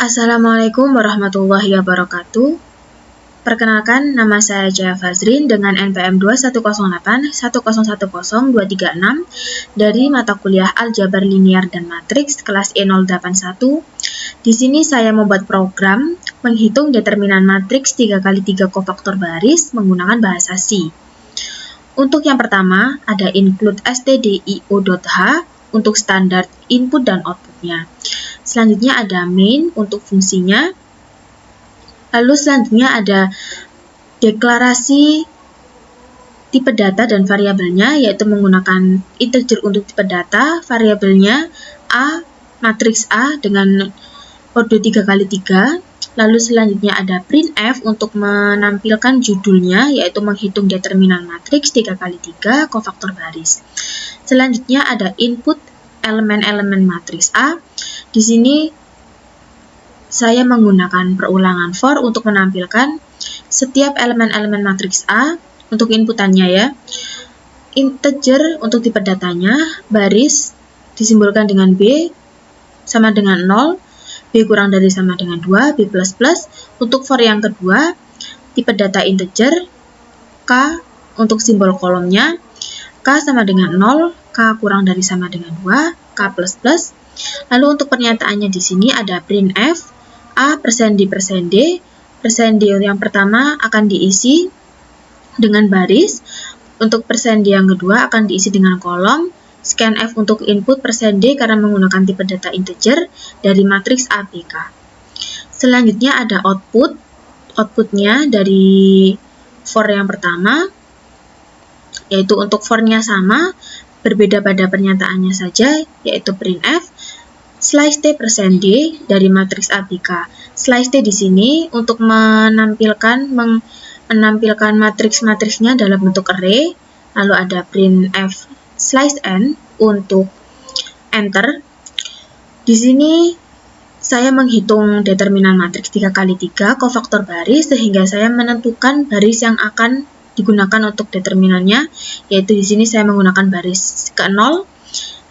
Assalamualaikum warahmatullahi wabarakatuh. Perkenalkan, nama saya Jaya Fazrin dengan NPM 210810100236 dari mata kuliah Aljabar Linear dan Matriks kelas E081. Di sini saya membuat program menghitung determinan matriks 3x3 kofaktor baris menggunakan bahasa C. Untuk yang pertama, ada include stdio.h untuk standar input dan outputnya. Selanjutnya ada main untuk fungsinya. Lalu selanjutnya ada deklarasi tipe data dan variabelnya, yaitu menggunakan integer untuk tipe data, variabelnya A, matriks A dengan kode 3x3. Lalu selanjutnya ada printf untuk menampilkan judulnya, yaitu menghitung determinan matriks 3x3 kofaktor baris. Selanjutnya ada input elemen-elemen matriks A. Di sini saya menggunakan perulangan for untuk menampilkan setiap elemen-elemen matriks A untuk inputannya ya. Integer untuk tipe datanya, baris disimbolkan dengan B sama dengan 0, B kurang dari sama dengan 2, B++. Untuk for yang kedua, tipe data integer, K untuk simbol kolomnya, K sama dengan 0, K kurang dari sama dengan 2, K++. Lalu untuk pernyataannya di sini ada printf, A %D %D. %D yang pertama akan diisi dengan baris, untuk %D yang kedua akan diisi dengan kolom, scanf untuk input %D karena menggunakan tipe data integer dari matriks ABK. Selanjutnya ada output, outputnya dari for yang pertama, yaitu untuk for-nya sama, berbeda pada pernyataannya saja, yaitu printf slice t %D dari matriks ABK. Slice t di sini untuk menampilkan matriks-matriksnya dalam bentuk array. Lalu ada printf slice n untuk enter. Di sini saya menghitung determinan matriks 3x3 kofaktor baris sehingga saya menentukan baris yang akan digunakan untuk determinannya, yaitu di sini saya menggunakan baris ke-0,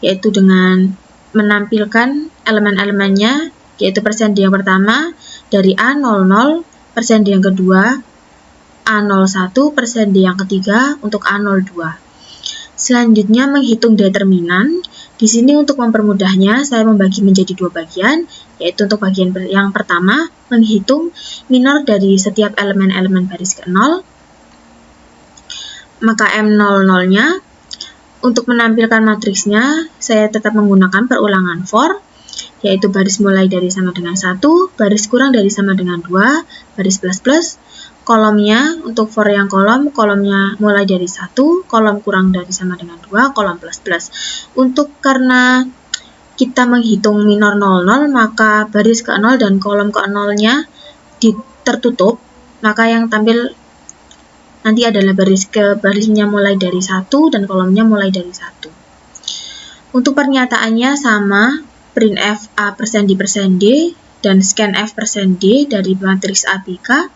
yaitu dengan menampilkan elemen-elemennya, yaitu %D yang pertama dari A00, %D yang kedua A01, %D yang ketiga untuk A02. Selanjutnya menghitung determinan. Di sini untuk mempermudahnya saya membagi menjadi dua bagian, yaitu untuk bagian yang pertama menghitung minor dari setiap elemen-elemen baris ke-0, maka M00-nya. Untuk menampilkan matriksnya, saya tetap menggunakan perulangan for, yaitu baris mulai dari sama dengan 1, baris kurang dari sama dengan 2, baris plus+, kolomnya untuk for yang kolomnya mulai dari 1, kolom kurang dari sama dengan 2, kolom plus+. Untuk karena kita menghitung minor 00, maka baris ke-0 dan kolom ke-0-nya tertutup, maka yang tampil nanti adalah barisnya mulai dari 1 dan kolomnya mulai dari 1. Untuk pernyataannya sama, printf A %D %D dan scanf %D dari matriks ABK.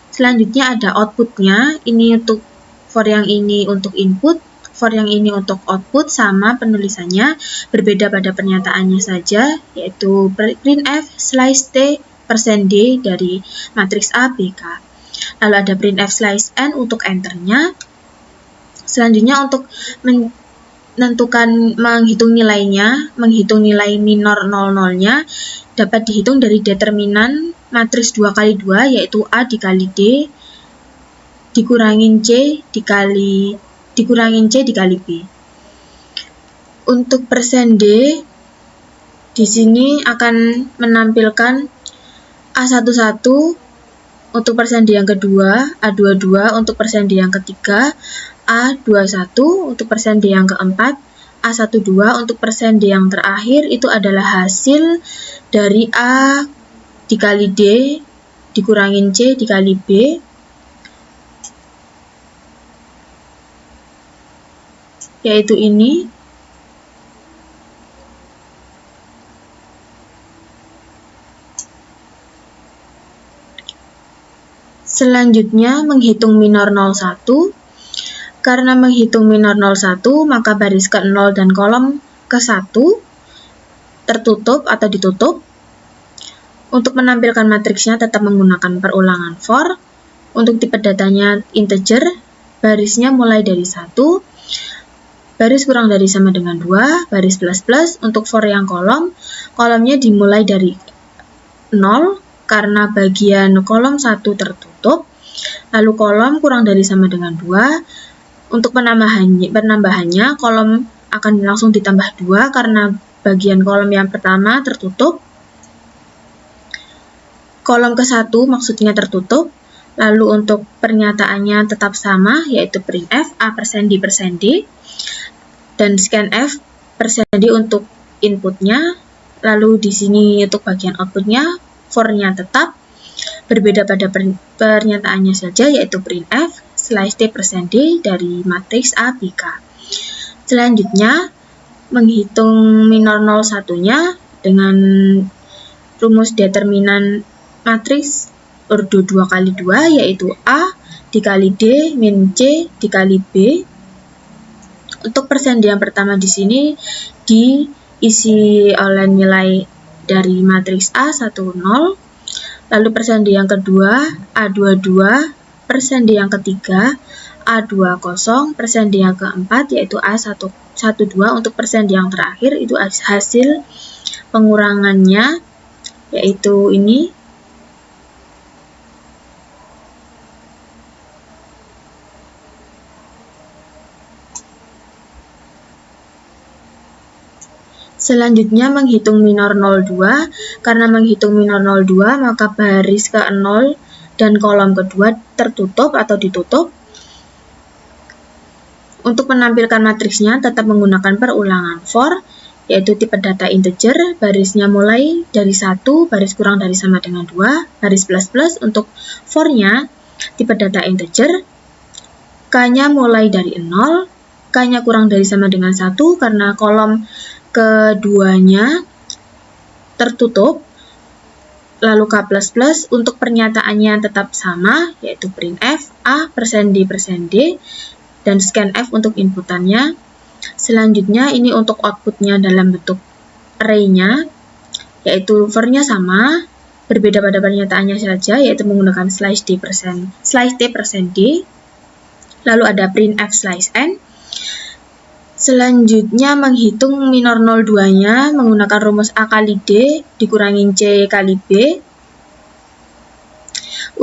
Selanjutnya ada outputnya, ini untuk for yang ini untuk input, for yang ini untuk output, sama penulisannya, berbeda pada pernyataannya saja, yaitu printf slice t %D dari matriks ABK. Lalu ada printf slice n untuk enternya. Selanjutnya untuk menghitung nilainya, menghitung nilai minor 00-nya dapat dihitung dari determinan matriks 2x2, yaitu A dikali D dikurangin C dikali B. Untuk %D di sini akan menampilkan A11 untuk %D yang kedua, A22 untuk %D yang ketiga, A21 untuk %D yang keempat, A12 untuk %D yang terakhir. Itu adalah hasil dari A dikali D dikurangin C dikali B, yaitu ini. Selanjutnya menghitung minor 01. Karena menghitung minor 01, maka baris ke-0 dan kolom ke-1 tertutup atau ditutup. Untuk menampilkan matriksnya tetap menggunakan perulangan for. Untuk tipe datanya integer, barisnya mulai dari 1, baris kurang dari sama dengan 2, baris plus plus. Untuk for yang kolomnya dimulai dari 0, karena bagian kolom 1 tertutup, lalu kolom kurang dari sama dengan 2. Untuk penambahannya kolom akan langsung ditambah 2 karena bagian kolom yang pertama tertutup. Kolom ke-1 maksudnya tertutup. Lalu untuk pernyataannya tetap sama, yaitu printf a%d%d, dan scanf %d untuk inputnya. Lalu di sini untuk bagian outputnya, for-nya tetap, berbeda pada pernyataannya saja, yaitu printf /t%d dari matriks A, B, K. Selanjutnya, menghitung minor 01-nya dengan rumus determinan matriks ordo 2x2, yaitu A dikali D min C dikali B. Untuk % yang pertama di sini diisi oleh nilai dari matriks A 10, lalu % yang kedua A22, % yang ketiga A20, % yang keempat yaitu A12. Untuk % yang terakhir itu hasil pengurangannya, yaitu ini. Selanjutnya menghitung minor 02. Karena menghitung minor 02, maka baris ke-0 dan kolom kedua tertutup atau ditutup. Untuk menampilkan matriksnya tetap menggunakan perulangan for, yaitu tipe data integer, barisnya mulai dari 1, baris kurang dari sama dengan 2, baris plus plus. Untuk for-nya tipe data integer, k-nya mulai dari 0, k-nya kurang dari sama dengan 1 karena kolom keduanya tertutup. Lalu k++, untuk pernyataannya tetap sama, yaitu printf a%d%d, dan scanf untuk inputannya. Selanjutnya ini untuk outputnya dalam bentuk array-nya, yaitu for-nya sama, berbeda pada pernyataannya saja, yaitu menggunakan /t%d, lalu ada printf /n. Selanjutnya menghitung minor 02-nya menggunakan rumus A kali D dikurangin C kali B.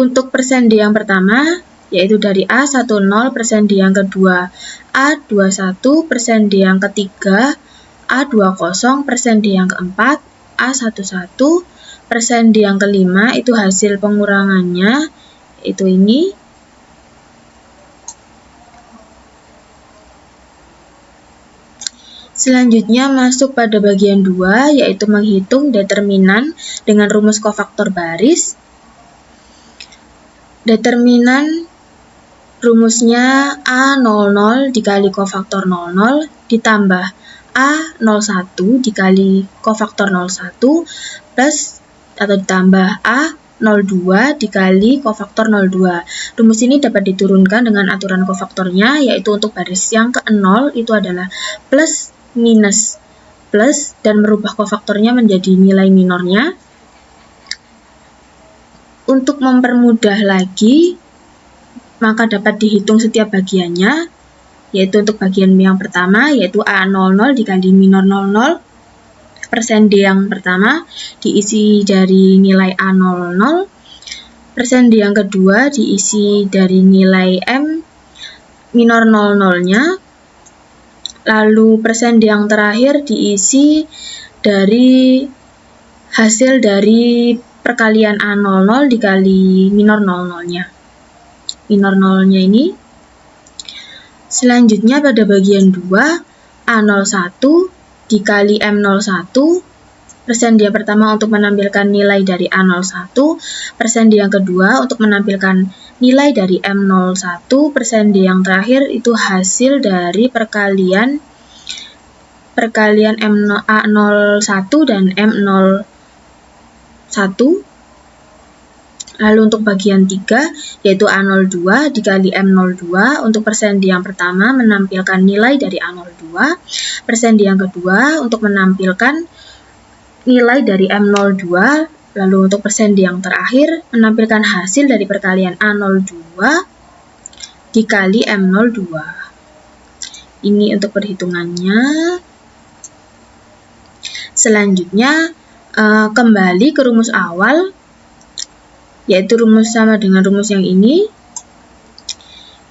Untuk % yang pertama, yaitu dari A10, % yang kedua A21, % yang ketiga A20, % yang keempat A11, % yang kelima itu hasil pengurangannya, itu ini. Selanjutnya masuk pada bagian 2, yaitu menghitung determinan dengan rumus kofaktor baris. Determinan rumusnya A00 dikali kofaktor 00 ditambah A01 dikali kofaktor 01 plus atau ditambah A02 dikali kofaktor 02. Rumus ini dapat diturunkan dengan aturan kofaktornya, yaitu untuk baris yang ke-0 itu adalah plus minus plus dan merubah kofaktornya menjadi nilai minornya. Untuk mempermudah lagi, maka dapat dihitung setiap bagiannya, yaitu untuk bagian yang pertama, yaitu A00 dikali minor 00, % D yang pertama diisi dari nilai A00, % D yang kedua diisi dari nilai M minor 00-nya, lalu % yang terakhir diisi dari hasil dari perkalian A00 dikali minor 00-nya. Minor 0-nya ini. Selanjutnya pada bagian 2, A01 dikali M01, % yang pertama untuk menampilkan nilai dari A01, % yang kedua untuk menampilkan nilai dari M01, % yang terakhir itu hasil dari perkalian A01 dan M01. Lalu untuk bagian 3, yaitu A02 dikali M02, untuk % yang pertama menampilkan nilai dari A02, % yang kedua untuk menampilkan nilai dari M02, Lalu untuk persen D yang terakhir, menampilkan hasil dari perkalian A02 dikali M02. Ini untuk perhitungannya. Selanjutnya, kembali ke rumus awal, yaitu rumus sama dengan rumus yang ini.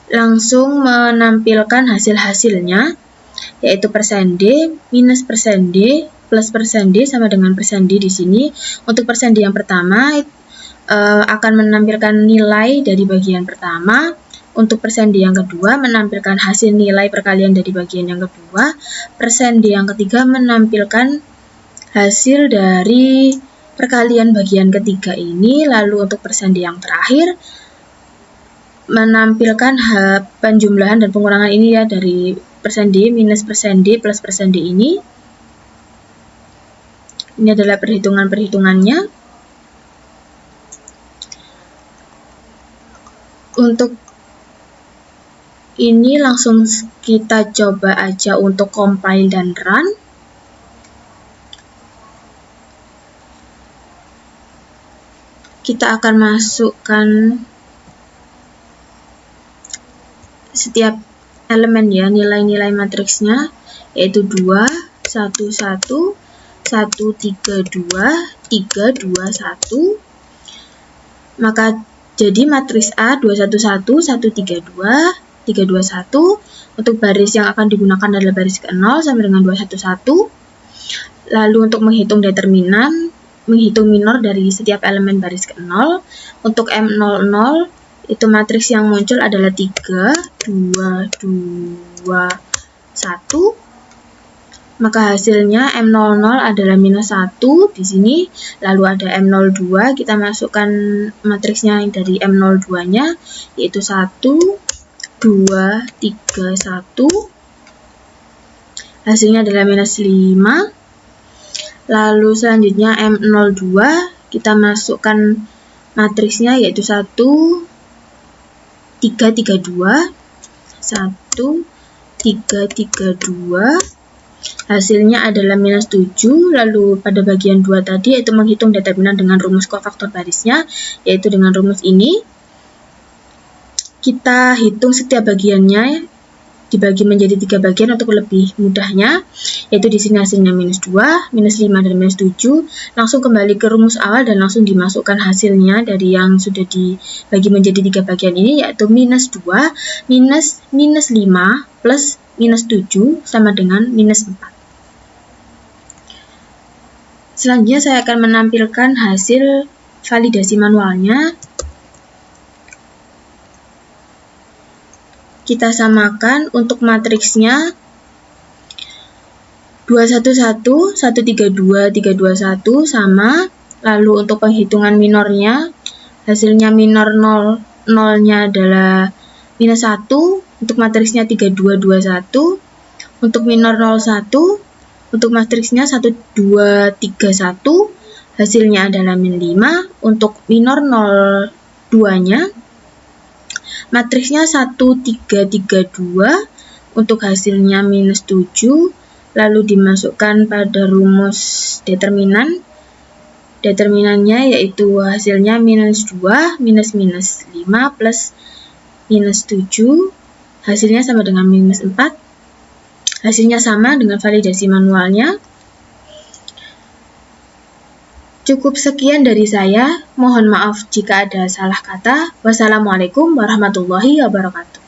Langsung menampilkan hasil-hasilnya, yaitu persen D minus persen D plus persen D sama dengan persen D di sini. Untuk persen D yang pertama akan menampilkan nilai dari bagian pertama. Untuk persen D yang kedua menampilkan hasil nilai perkalian dari bagian yang kedua. Persen D yang ketiga menampilkan hasil dari perkalian bagian ketiga ini. Lalu untuk persen D yang terakhir menampilkan penjumlahan dan pengurangan ini ya, dari persen D minus persen D plus persen D ini. Ini adalah perhitungan-perhitungannya. Untuk ini langsung kita coba aja untuk compile dan run. Kita akan masukkan setiap elemen ya, nilai-nilai matriksnya, yaitu 2, 1, 1, 1, 3, 2, 3, 2, 1. Maka jadi matriks A 211, 132, 321. Untuk baris yang akan digunakan adalah baris ke-0 sama dengan 211. Lalu untuk menghitung determinan, menghitung minor dari setiap elemen baris ke-0. Untuk M00 itu matriks yang muncul adalah 3, 2, 2, 1. Maka hasilnya M00 adalah minus 1 di sini. Lalu ada M02, kita masukkan matriksnya dari M02-nya, yaitu 1, 2, 3, 1. Hasilnya adalah minus 5. Lalu selanjutnya M02, kita masukkan matriksnya, yaitu 1, 3, 3, 2. 1, 3, 3, 2. Hasilnya adalah minus 7. Lalu pada bagian 2 tadi, yaitu menghitung determinan dengan rumus kofaktor barisnya, yaitu dengan rumus ini. Kita hitung setiap bagiannya, dibagi menjadi 3 bagian untuk lebih mudahnya, yaitu di sini hasilnya minus 2, minus 5, dan minus 7. Langsung kembali ke rumus awal dan langsung dimasukkan hasilnya dari yang sudah dibagi menjadi 3 bagian ini, yaitu minus 2, minus 5, plus minus 7 sama dengan minus 4. Selanjutnya saya akan menampilkan hasil validasi manualnya. Kita samakan untuk matriksnya 211, 132, 321 sama. Lalu untuk penghitungan minornya, hasilnya minor 0-nya adalah minus 1. Untuk matriksnya 3221, untuk minor 01, untuk matriksnya 1231, hasilnya adalah min 5. Untuk minor 02-nya, matriksnya 1332, untuk hasilnya minus 7, lalu dimasukkan pada rumus determinan. Determinannya yaitu hasilnya minus 2, minus 5, plus minus 7. Hasilnya sama dengan minus 4. Hasilnya sama dengan validasi manualnya. Cukup sekian dari saya. Mohon maaf jika ada salah kata. Wassalamualaikum warahmatullahi wabarakatuh.